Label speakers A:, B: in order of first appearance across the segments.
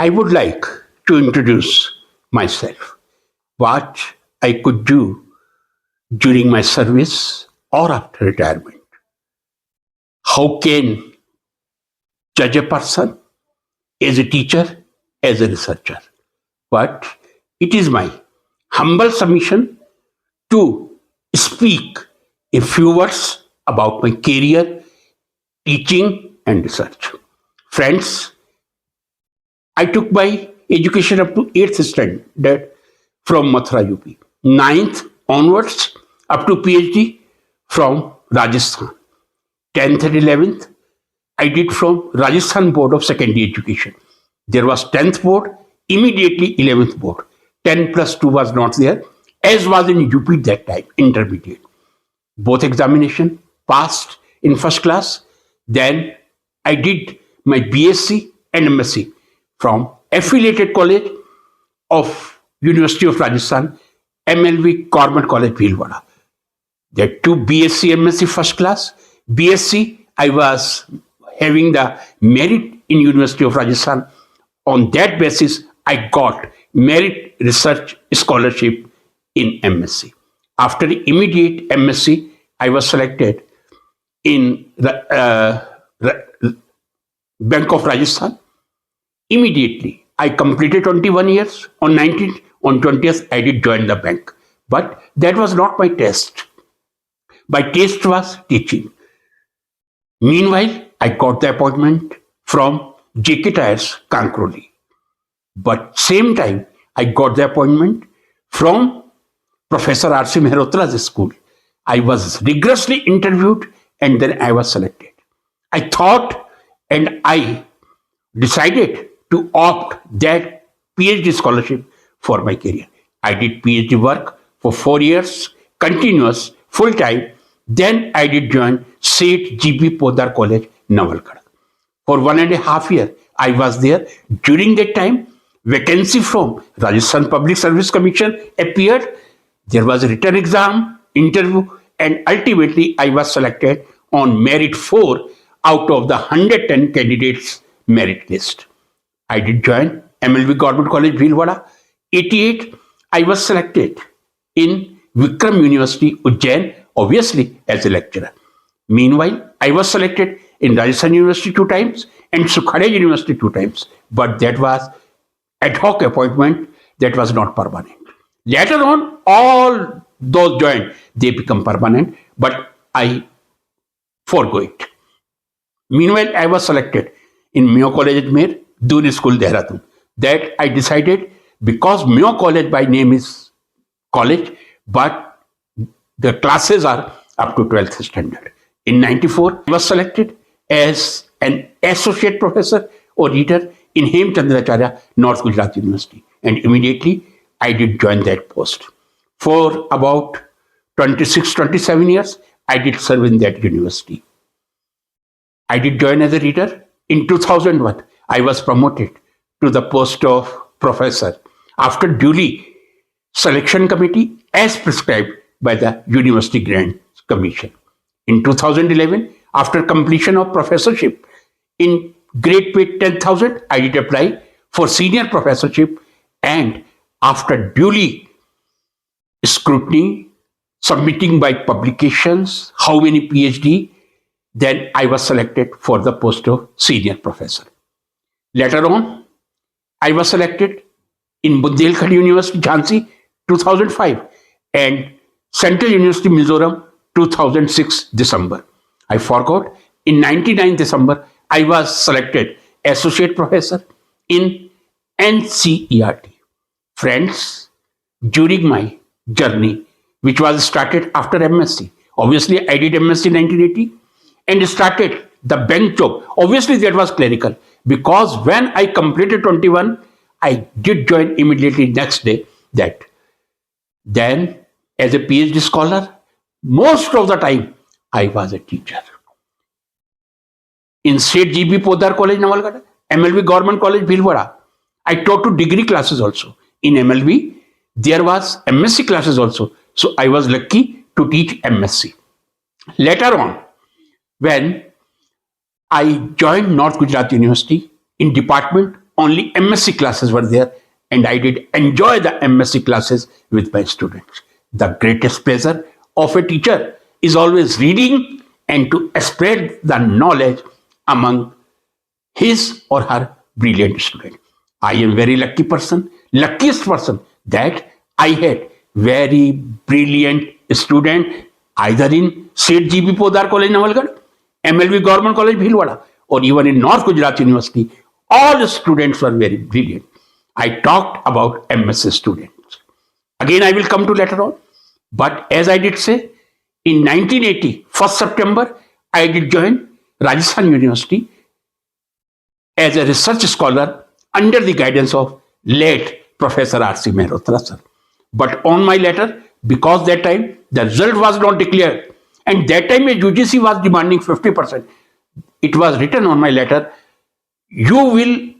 A: I would like to introduce myself, what I could do during my service or after retirement. How can judge a person as a teacher, as a researcher? But it is my humble submission to speak a few words about my career, teaching, and research. Friends, I took my education up to 8th standard from Mathura, UP. 9th onwards up to PhD from Rajasthan. 10th and 11th I did from Rajasthan Board of Secondary Education. There was 10th board, immediately 11th board. 10 plus 2 was not there, as was in UP that time, intermediate. Both examination passed in first class. Then I did my BSc and MSc from affiliated college of University of Rajasthan, MLV Government College, Bhilwara. There are two BSc, MSc first class. BSc, I was having the merit in University of Rajasthan. On that basis, I got merit research scholarship in MSc. After immediate MSc, I was selected in the Bank of Rajasthan. Immediately, I completed 21 years. On 19th, on 20th, I did join the bank. But that was not my taste. My taste was teaching. Meanwhile, I got the appointment from JK Tyres, Kankroli. But same time, I got the appointment from Professor R.C. Mehrotra's school. I was rigorously interviewed and then I was selected. I thought and I decided to opt that PhD scholarship for my career. I did PhD work for 4 years, continuous, full time. Then I did join Seth G.B. Podar College, Navalgarh. For 1.5 years, I was there. During that time, vacancy from Rajasthan Public Service Commission appeared. There was a written exam, interview, and ultimately I was selected on merit 4 out of the 110 candidates merit list. I did join MLV Government College, Bhilwara. 88, I was selected in Vikram University, Ujjain, obviously as a lecturer. Meanwhile, I was selected in Rajasthan University 2 times and Sukhadia University 2 times. But that was ad hoc appointment, that was not permanent. Later on, all those joined, they become permanent, but I forego it. Meanwhile, I was selected in Mayo College Ajmer, Doon School, Dehradun. That I decided, because Mayo College by name is college, but the classes are up to 12th standard. In 94, I was selected as an associate professor or reader in Hemchandracharya, North Gujarat University. And immediately, I did join that post. For about 26, 27 years, I did serve in that university. I did join as a reader. In 2001, I was promoted to the post of professor after duly selection committee as prescribed by the University Grants Commission. In 2011, after completion of professorship in grade pay 10,000, I did apply for senior professorship, and after duly scrutiny, submitting by publications, how many PhD, then I was selected for the post of senior professor. Later on, I was selected in Bundelkhand University, Jhansi, 2005, and Central University, Mizoram, 2006, December. I forgot. In 99 December, I was selected associate professor in NCERT. Friends, during my journey, which was started after MSc, obviously I did MSc in 1980 and started the bank job. Obviously that was clerical, because when I completed 21, I did join immediately next day that. Then as a PhD scholar, most of the time I was a teacher. In Seth G.B. Podar College, Navalgarh, MLV Government College, Bhilwara, I taught 2 degree classes also. In MLV, there was MSc classes also. So I was lucky to teach MSc. Later on, when I joined North Gujarat University in Department only MSc classes were there, and I did enjoy the MSc classes with my students. The greatest pleasure of a teacher is always reading and to spread the knowledge among his or her brilliant student. I am very luckiest person that I had very brilliant student either in Seth G.B. Podar College, Navalgarh, MLB Government College, Bhilwara, or even in North Gujarat University. All the students were very brilliant. I talked about MSc students. Again, I will come to later on. But as I did say, in 1980, 1st September, I did join Rajasthan University as a research scholar under the guidance of late Professor R.C. Mehrotra sir. But on my letter, because that time the result was not declared, and that time a UGC was demanding 50%, it was written on my letter, you will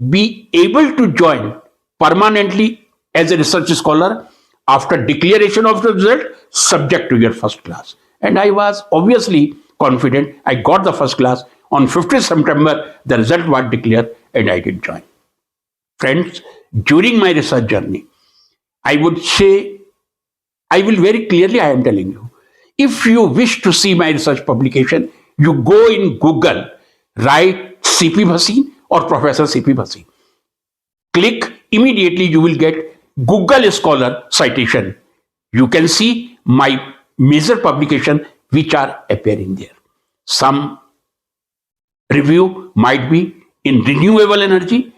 A: be able to join permanently as a research scholar after declaration of the result, subject to your first class. And I was obviously confident. I got the first class. On 15th September, the result was declared and I did join. Friends, during my research journey, I would say, I will very clearly, I am telling you, if you wish to see my research publication, you go in Google, write C.P. Bhasin or Professor C.P. Bhasin. Click, immediately you will get Google Scholar citation. You can see my major publication which are appearing there. Some review might be in renewable energy,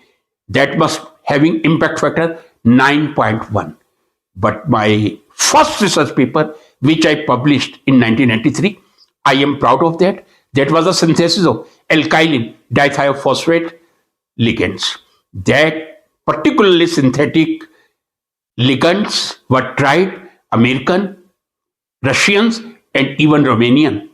A: that must having impact factor 9.1. But my first research paper, which I published in 1993, I am proud of that. That was a synthesis of alkylene dithiaphosphate ligands. That particularly synthetic ligands were tried, American, Russians, and even Romanian,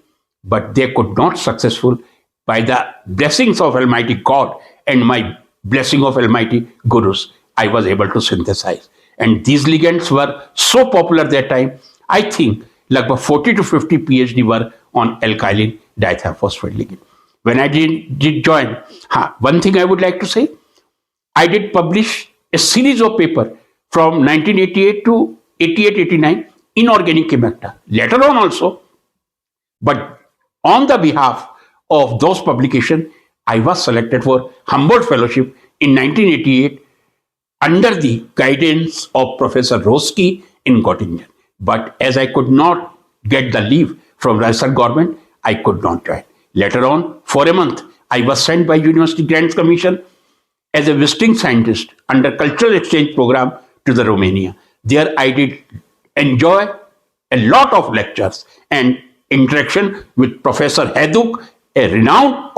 A: but they could not successful. By the blessings of Almighty God and my blessing of Almighty Gurus, I was able to synthesize. And these ligands were so popular that time, I think like 40 to 50 PhD were on alkylene dithiaphosphate ligand. When I did join, one thing I would like to say, I did publish a series of papers from 1988 to 88-89 in Organic Chemacta. Later on also, but on the behalf of those publications, I was selected for Humboldt Fellowship in 1988 under the guidance of Professor Roski in Göttingen. But as I could not get the leave from Rajasthan government, I could not join. Later on, for a month, I was sent by University Grants Commission as a visiting scientist under cultural exchange program to the Romania. There I did enjoy a lot of lectures and interaction with Professor Heduk, a renowned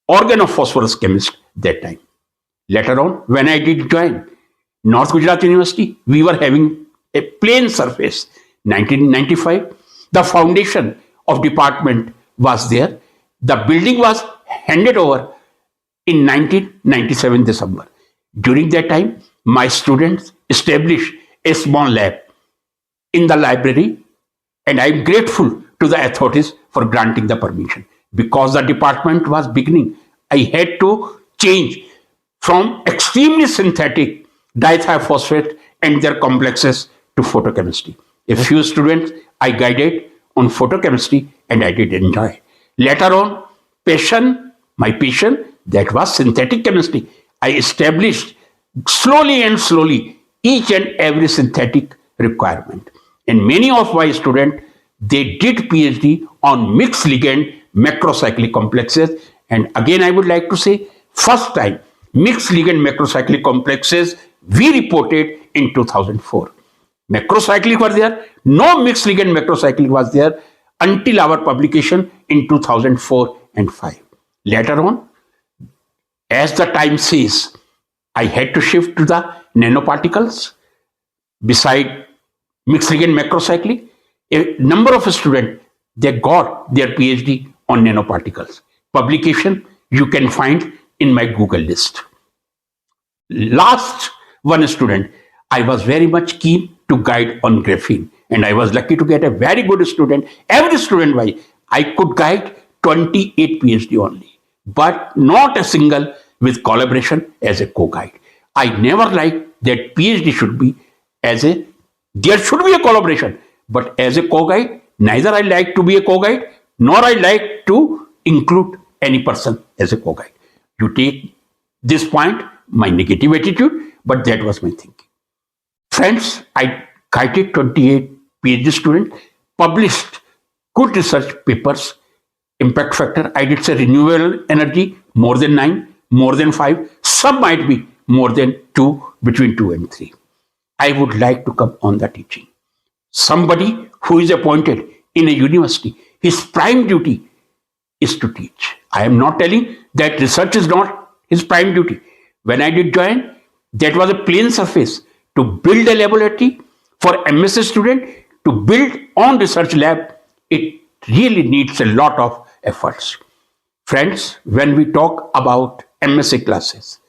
A: organophosphorus chemist that time. Later on, when I did join North Gujarat University, we were having a plain surface. 1995, the foundation of department was there. The building was handed over in 1997 December. During that time, my students established a small lab in the library, and I am grateful to the authorities for granting the permission. Because the department was beginning, I had to change from extremely synthetic dithiaphosphate and their complexes to photochemistry. A few students I guided on photochemistry and I did enjoy. Later on, my passion, that was synthetic chemistry. I established slowly each and every synthetic requirement. And many of my students, they did PhD on mixed ligand macrocyclic complexes. And again, I would like to say, first time mixed ligand macrocyclic complexes we reported in 2004. Macrocyclic were there, no mixed ligand macrocyclic was there until our publication in 2004 and 5. Later on, as the time says, I had to shift to the nanoparticles. Beside mixed ligand macrocyclic, a number of students, they got their PhD on nanoparticles. Publication you can find in my Google list. Last one student, I was very much keen to guide on graphene, and I was lucky to get a very good student. Every student, I could guide 28 PhD only, but not a single with collaboration as a co-guide. I never liked that PhD should be there should be a collaboration, but as a co-guide, neither I like to be a co-guide, nor I like to include any person as a co-guide. You take this point, my negative attitude, but that was my thinking. Friends, I guided 28 PhD students, published good research papers. Impact factor, I did say renewable energy, more than 9, more than 5. Some might be more than 2, between 2 and 3. I would like to come on the teaching. Somebody who is appointed in a university, his prime duty is to teach. I am not telling that research is not his prime duty. When I did join, that was a plain surface to build a laboratory for MSc student to build on research lab. It really needs a lot of efforts. Friends, when we talk about MSc classes,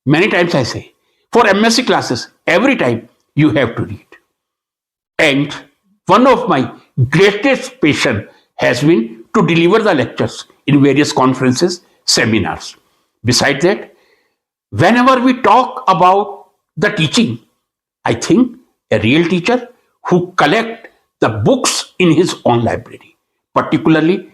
A: many times I say, for MSc classes, every time you have to read. And one of my greatest passion has been to deliver the lectures in various conferences, seminars. Besides that, whenever we talk about the teaching, I think a real teacher who collect the books in his own library, particularly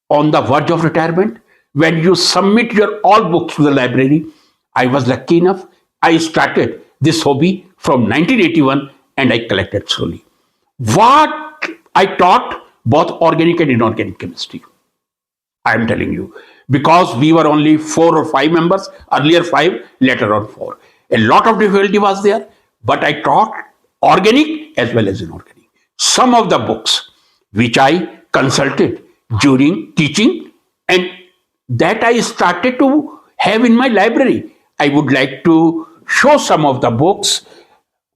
A: on the verge of retirement, when you submit your all books to the library. I was lucky enough, I started this hobby from 1981 and I collected slowly. What I taught, both organic and inorganic chemistry. I am telling you, because we were only 4 or 5 members, earlier 5, later on 4. A lot of difficulty was there, but I taught organic as well as inorganic. Some of the books which I consulted during teaching and that I started to have in my library. I would like to show some of the books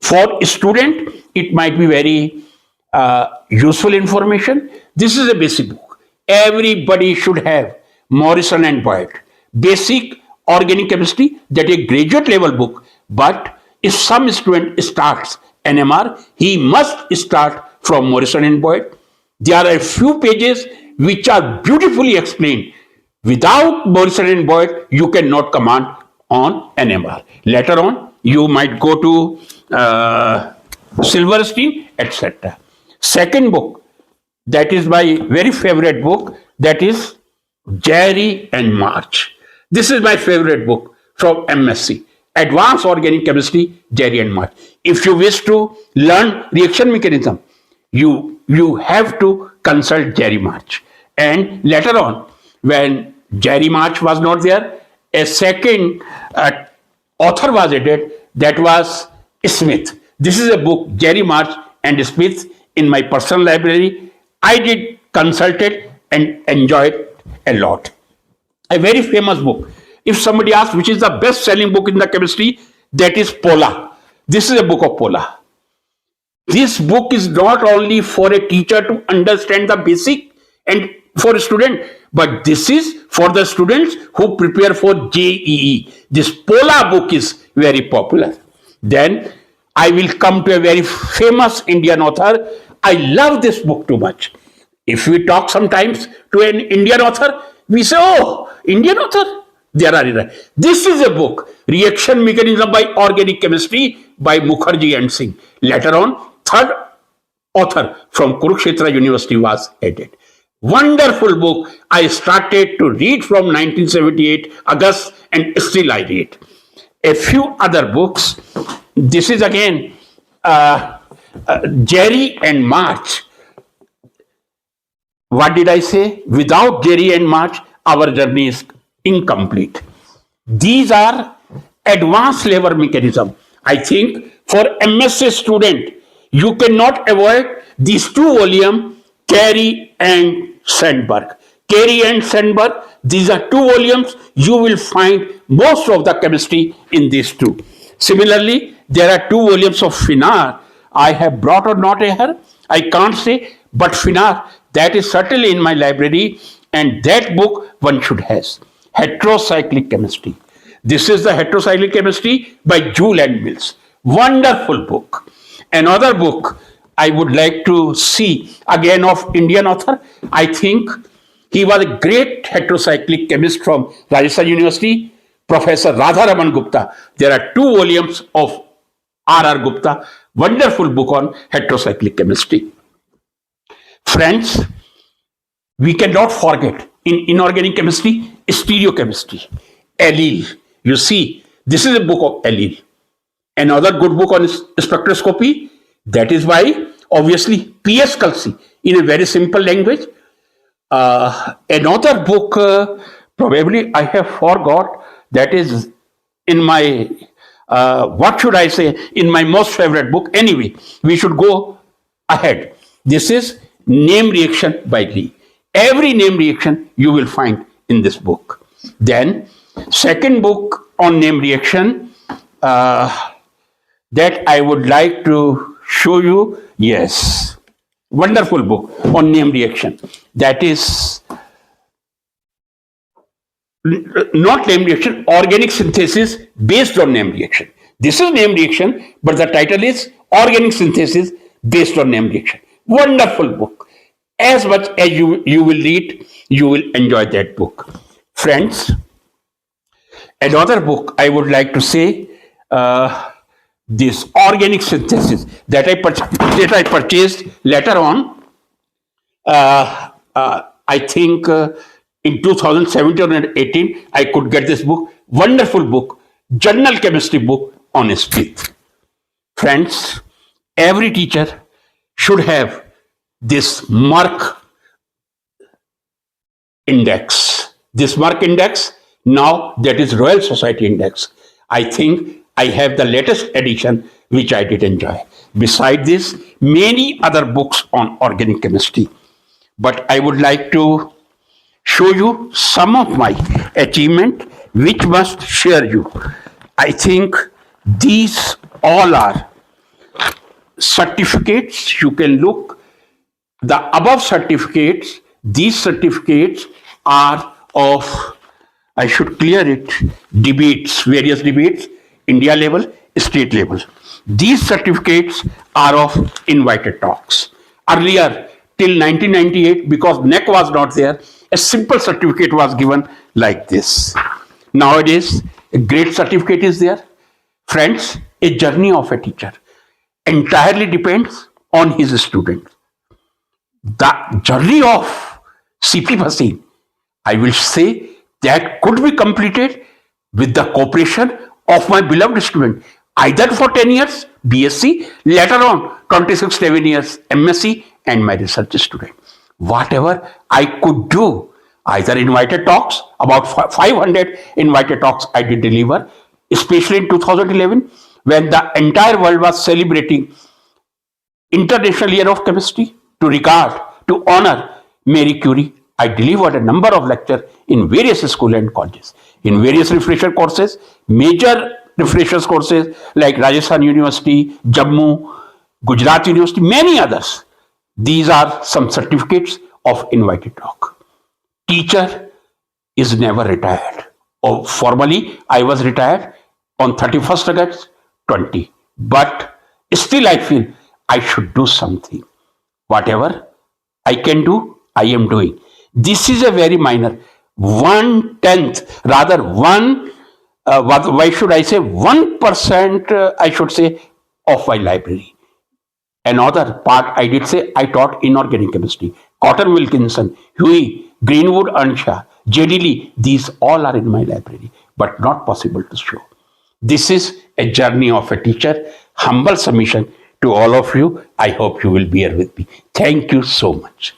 A: for a student. It might be very useful information. This is a basic book. Everybody should have Morrison and Boyd, Basic Organic Chemistry, that is a graduate level book. But if some student starts NMR, he must start from Morrison and Boyd. There are a few pages which are beautifully explained. Without Morrison and Boyd, you cannot command on NMR. Later on, you might go to Silverstein, etc. Second book, that is my very favorite book, that is Jerry and March. This is my favorite book from MSc, Advanced Organic Chemistry, Jerry and March. If you wish to learn reaction mechanism, you have to consult Jerry March. And later on, when Jerry March was not there, a second author was added, that was Smith. This is a book, Jerry March and Smith, in my personal library. I did consult it and enjoyed a lot. A very famous book. If somebody asks which is the best selling book in the chemistry, that is Pola. This is a book of Pola. This book is not only for a teacher to understand the basic and for a student, but this is for the students who prepare for JEE. This Pola book is very popular. Then I will come to a very famous Indian author. I love this book too much. If we talk sometimes to an Indian author, we say, oh, Indian author? This is a book, Reaction Mechanism by Organic Chemistry by Mukherjee and Singh. Later on, third author from Kurukshetra University was added. Wonderful book. I started to read from 1978 August and still I read. A few other books. This is again Jerry and March. What did I say? Without Jerry and March, our journey is incomplete. These are advanced level mechanism. I think for MSc student, you cannot avoid these 2 volumes, Carey and Sandberg. Carey and Sandberg, these are 2 volumes. You will find most of the chemistry in these 2. Similarly, there are 2 volumes of Finar. I have brought or not here, I can't say, but Finar, that is certainly in my library, and that book one should have. Heterocyclic Chemistry. This is the Heterocyclic Chemistry by Joule and Mills. Wonderful book. Another book I would like to see, again of Indian author. I think he was a great heterocyclic chemist from Rajasthan University, Professor Radharaman Gupta. There are 2 volumes of R.R. Gupta, wonderful book on heterocyclic chemistry. Friends, we cannot forget in inorganic chemistry, stereochemistry, allele. You see, this is a book of allele. Another good book on spectroscopy, that is by obviously P.S. Kalsi in a very simple language. Another book, probably I have forgot, that is in my, what should I say, in my most favorite book. Anyway, we should go ahead. This is Name Reaction by Lee. Every name reaction you will find in this book. Then, second book on name reaction that I would like to show you. Yes, wonderful book on name reaction. That is not name reaction, organic synthesis based on name reaction. This is name reaction, but the title is organic synthesis based on name reaction. Wonderful book. As much as you will read, you will enjoy that book. Friends, another book I would like to say, this organic synthesis that I purchased later on, I think in 2017 and 18, I could get this book, wonderful book, journal chemistry book on Smith. Friends, every teacher should have this Merck index. This Merck index, now that is Royal Society index. I think I have the latest edition, which I did enjoy. Beside this, many other books on organic chemistry. But I would like to show you some of my achievement, which must share you. I think these all are certificates. You can look. The above certificates, these certificates are of, I should clear it, debates, various debates, India level, state level. These certificates are of invited talks. Earlier, till 1998, because NEC was not there, a simple certificate was given like this. Nowadays, a great certificate is there. Friends, a journey of a teacher entirely depends on his student. The journey of C.P. Bhasin, I will say, that could be completed with the cooperation of my beloved student, either for 10 years, BSc, later on 26-7 years, MSc, and my research student. Whatever I could do, either invited talks, about 500 invited talks I did deliver, especially in 2011, when the entire world was celebrating International Year of Chemistry. To regard, to honor Marie Curie, I delivered a number of lectures in various schools and colleges, in various refresher courses, major refresher courses like Rajasthan University, Jammu, Gujarat University, many others. These are some certificates of invited talk. Teacher is never retired. Oh, formally, I was retired on 31st August 20. But still I feel I should do something. Whatever I can do, I am doing. This is a very minor, 1/10, rather why should I say 1%, I should say, of my library. Another part I did say, I taught inorganic chemistry. Cotton Wilkinson, Huey, Greenwood Earnshaw, J.D. Lee, these all are in my library, but not possible to show. This is a journey of a teacher. Humble submission to all of you. I hope you will bear with me. Thank you so much.